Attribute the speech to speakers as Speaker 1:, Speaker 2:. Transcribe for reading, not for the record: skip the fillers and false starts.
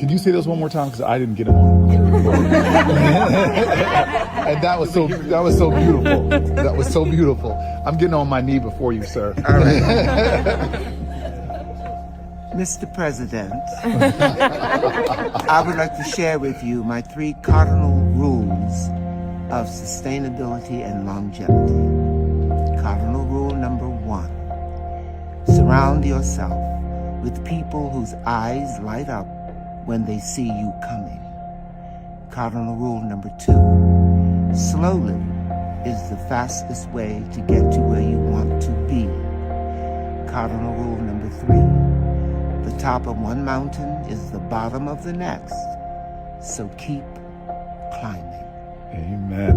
Speaker 1: Can you say those one more time? Because I didn't get them on. And that was so beautiful. That was so beautiful. I'm getting on my knee before you, sir.
Speaker 2: All right. Mr. President, I would like to share with you my 3 cardinal rules of sustainability and longevity. Cardinal rule number 1, surround yourself with people whose eyes light up when they see you coming. Cardinal rule number 2, slowly is the fastest way to get to where you want to be. Cardinal rule number 3, the top of one mountain is the bottom of the next, so keep climbing.
Speaker 1: Amen.